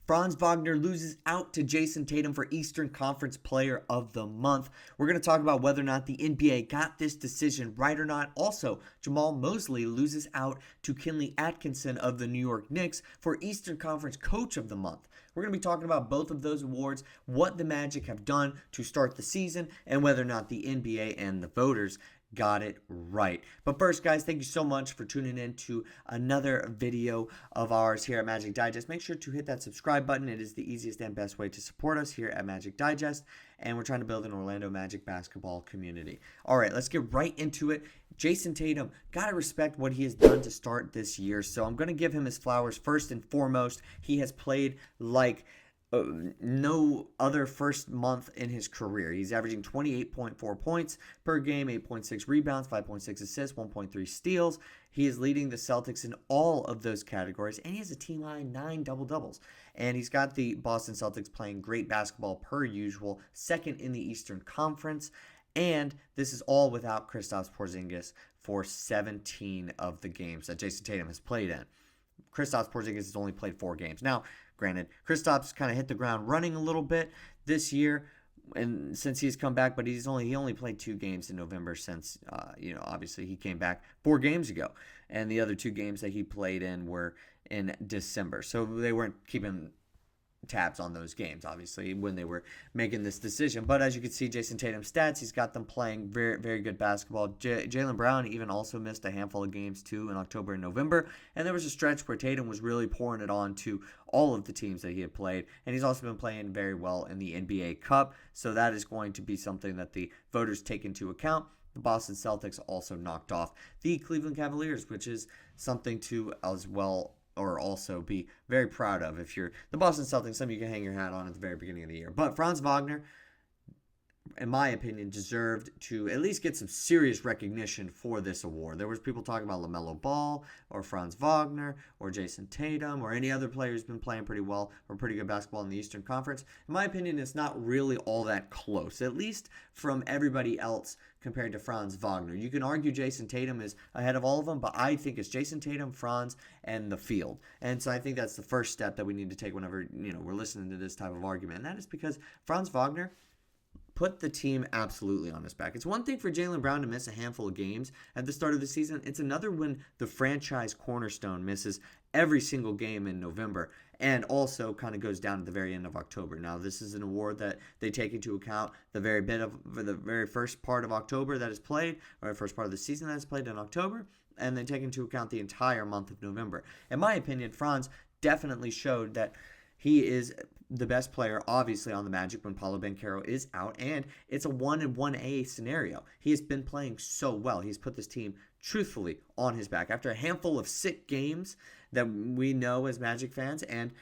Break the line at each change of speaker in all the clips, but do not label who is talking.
Franz Wagner loses out to Jayson Tatum for Eastern Conference Player of the Month. We're going to talk about whether or not the NBA got this decision right or not. Also, Jamahl Mosley loses out to Kenley Atkinson of the New York Knicks for Eastern Conference Coach of the Month. We're going to be talking about both of those awards, what the Magic have done to start the season, and whether or not the NBA and the voters got it right. But first, guys, thank you so much for tuning in to another video of ours here at Magic Digest. Make sure to hit that subscribe button. It is the easiest and best way to support us here at Magic Digest, and we're trying to build an Orlando Magic basketball community. All right, let's get right into it. Jayson Tatum, gotta respect what he has done to start this year, so I'm going to give him his flowers first and foremost. He has played like no other first month in his career. He's averaging 28.4 points per game, 8.6 rebounds, 5.6 assists, 1.3 steals. He is leading the Celtics in all of those categories, and he has a team-high 9 double-doubles. And he's got the Boston Celtics playing great basketball per usual, second in the Eastern Conference. And this is all without Kristaps Porzingis for 17 of the games that Jayson Tatum has played in. Kristaps Porzingis has only played 4 games. Now, granted, Kristaps kind of hit the ground running a little bit this year, and since he's come back, but he only played 2 games in November since obviously he came back 4 games ago, and the other 2 games that he played in were in December, so they weren't keeping tabs on those games, obviously, when they were making this decision. But as you can see, Jayson Tatum's stats, he's got them playing very, very good basketball. Jaylen Brown even also missed a handful of games, too, in October and November. And there was a stretch where Tatum was really pouring it on to all of the teams that he had played. And he's also been playing very well in the NBA Cup. So that is going to be something that the voters take into account. The Boston Celtics also knocked off the Cleveland Cavaliers, which is something to as well or also be very proud of. If you're the Boston Celtics, something you can hang your hat on at the very beginning of the year. But Franz Wagner, in my opinion, deserved to at least get some serious recognition for this award. There was people talking about LaMelo Ball or Franz Wagner or Jayson Tatum or any other player who's been playing pretty well or pretty good basketball in the Eastern Conference. In my opinion, it's not really all that close, at least from everybody else compared to Franz Wagner. You can argue Jayson Tatum is ahead of all of them, but I think it's Jayson Tatum, Franz, and the field. And so I think that's the first step that we need to take whenever we're listening to this type of argument. And that is because Franz Wagner put the team absolutely on his back. It's one thing for Jaylen Brown to miss a handful of games at the start of the season. It's another when the franchise cornerstone misses every single game in November and also kind of goes down at the very end of October. Now, this is an award that they take into account the very first part of October that is played, or the first part of the season that is played in October, and they take into account the entire month of November. In my opinion, Franz definitely showed that he is the best player, obviously, on the Magic when Paolo Banchero is out, and it's a 1-1A scenario. He has been playing so well. He's put this team, truthfully, on his back. After a handful of sick games that we know as Magic fans, and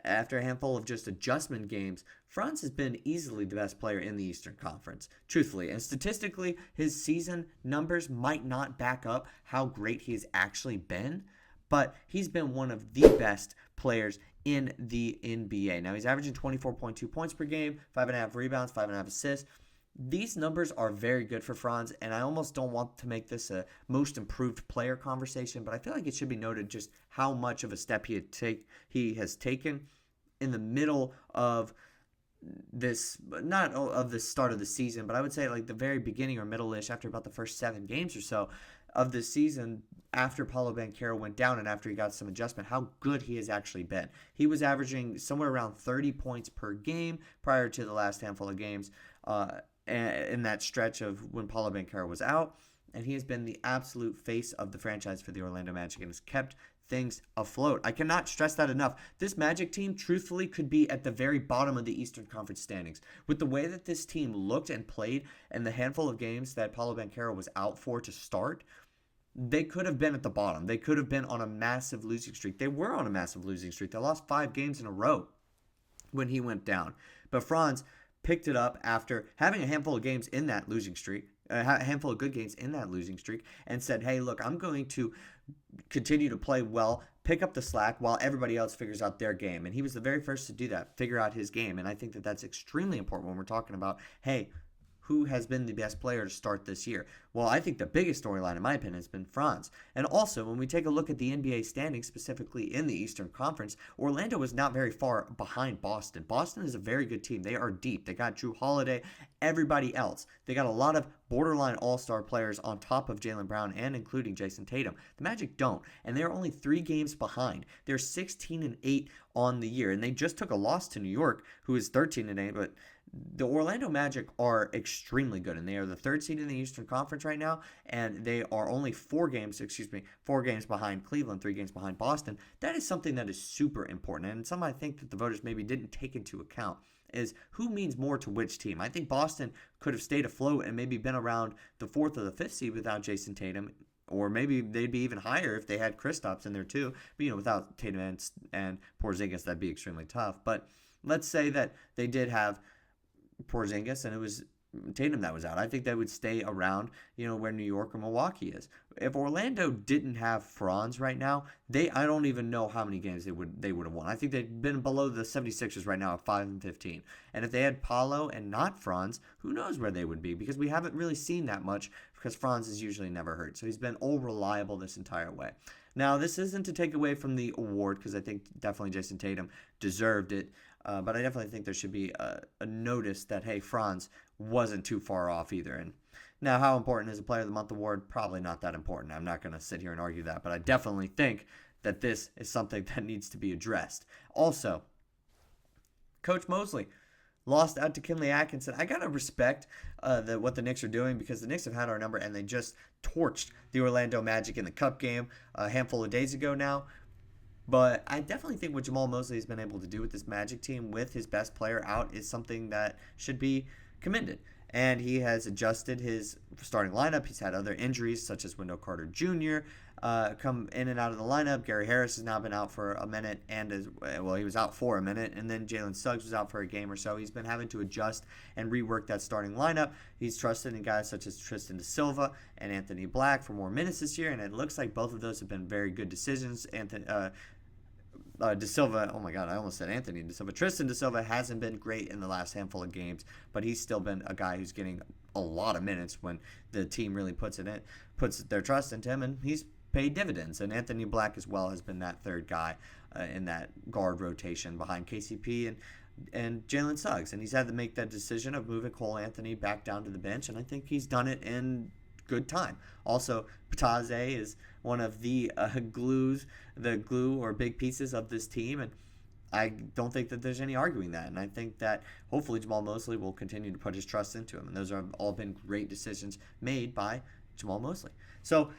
after a handful of just adjustment games, Franz has been easily the best player in the Eastern Conference, truthfully. And statistically, his season numbers might not back up how great he's actually been, but he's been one of the best players in the NBA. Now, he's averaging 24.2 points per game, 5.5 rebounds, 5.5 assists. These numbers are very good for Franz, and I almost don't want to make this a most improved player conversation, but I feel like it should be noted just how much of a step he has taken in the middle of this, not of the start of the season, but I would say like the very beginning or middle-ish, after about the first 7 games or so of the season, after Paolo Banchero went down and after he got some adjustment, how good he has actually been. He was averaging somewhere around 30 points per game prior to the last handful of games in that stretch of when Paolo Banchero was out, and he has been the absolute face of the franchise for the Orlando Magic and has kept things afloat. I cannot stress that enough. This Magic team, truthfully, could be at the very bottom of the Eastern Conference standings. With the way that this team looked and played and the handful of games that Paolo Banchero was out for to start, they could have been at the bottom. They could have been on a massive losing streak. They were on a massive losing streak. They lost 5 games in a row when he went down. But Franz picked it up after having a handful of games in that losing streak, a handful of good games in that losing streak, and said, hey, look, I'm going to continue to play well, pick up the slack while everybody else figures out their game. And he was the very first to do that, figure out his game. And I think that that's extremely important when we're talking about, hey, who has been the best player to start this year? Well, I think the biggest storyline, in my opinion, has been Franz. And also, when we take a look at the NBA standings, specifically in the Eastern Conference, Orlando is not very far behind Boston. Boston is a very good team. They are deep. They got Drew Holiday, everybody else. They got a lot of borderline all-star players on top of Jaylen Brown and including Jayson Tatum. The Magic don't, and they're only 3 games behind. They're 16-8 on the year, and they just took a loss to New York, who is 13-8, but the Orlando Magic are extremely good, and they are the 3rd seed in the Eastern Conference right now, and they are only 4 games behind Cleveland, 3 games behind Boston. That is something that is super important, and something I think that the voters maybe didn't take into account is who means more to which team. I think Boston could have stayed afloat and maybe been around the 4th or the 5th seed without Jayson Tatum, or maybe they'd be even higher if they had Kristaps in there too. But, without Tatum and Porzingis, that'd be extremely tough. But let's say that they did have Porzingis and it was Tatum that was out. I think they would stay around, where New York or Milwaukee is. If Orlando didn't have Franz right now, I don't even know how many games they would have won. I think they'd been below the 76ers right now at 5-15. And if they had Paolo and not Franz, who knows where they would be, because we haven't really seen that much because Franz is usually never hurt. So he's been all reliable this entire way. Now, this isn't to take away from the award, because I think definitely Jayson Tatum deserved it. But I definitely think there should be a notice that, hey, Franz wasn't too far off either. And now, how important is a Player of the Month award? Probably not that important. I'm not going to sit here and argue that. But I definitely think that this is something that needs to be addressed. Also, Coach Mosley lost out to Kenley Atkinson. I got to respect what the Knicks are doing, because the Knicks have had our number, and they just torched the Orlando Magic in the Cup game a handful of days ago now. But I definitely think what Jamahl Mosley has been able to do with this Magic team with his best player out is something that should be commended. And he has adjusted his starting lineup. He's had other injuries, such as Wendell Carter Jr. Come in and out of the lineup. Gary Harris has now been out for a minute, he was out for a minute, and then Jalen Suggs was out for a game or so. He's been having to adjust and rework that starting lineup. He's trusted in guys such as Tristan da Silva and Anthony Black for more minutes this year, and it looks like both of those have been very good decisions. Da Silva, oh my God, I almost said Anthony Da Silva. Tristan Da Silva hasn't been great in the last handful of games, but he's still been a guy who's getting a lot of minutes when the team really puts their trust into him, and he's paid dividends. And Anthony Black as well has been that third guy in that guard rotation behind KCP and Jalen Suggs, and he's had to make that decision of moving Cole Anthony back down to the bench, and I think he's done it in good time. Also, Pataze is one of the glue or big pieces of this team, and I don't think that there's any arguing that. And I think that hopefully Jamahl Mosley will continue to put his trust into him, and those have all been great decisions made by Jamahl Mosley. So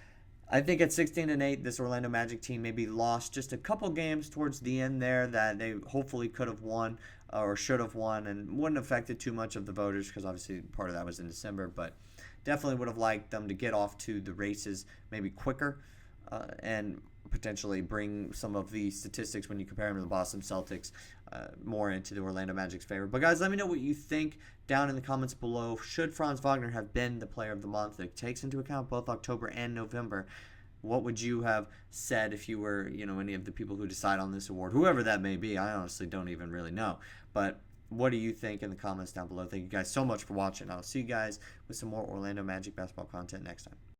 I think at 16-8, this Orlando Magic team maybe lost just a couple games towards the end there that they hopefully could have won or should have won, and wouldn't have affected too much of the voters, because obviously part of that was in December, but definitely would have liked them to get off to the races maybe quicker and potentially bring some of the statistics when you compare them to the Boston Celtics more into the Orlando Magic's favor. But guys, let me know what you think down in the comments below. Should Franz Wagner have been the Player of the Month? It takes into account both October and November. What would you have said if you were, any of the people who decide on this award? Whoever that may be, I honestly don't even really know. But what do you think in the comments down below? Thank you guys so much for watching. I'll see you guys with some more Orlando Magic basketball content next time.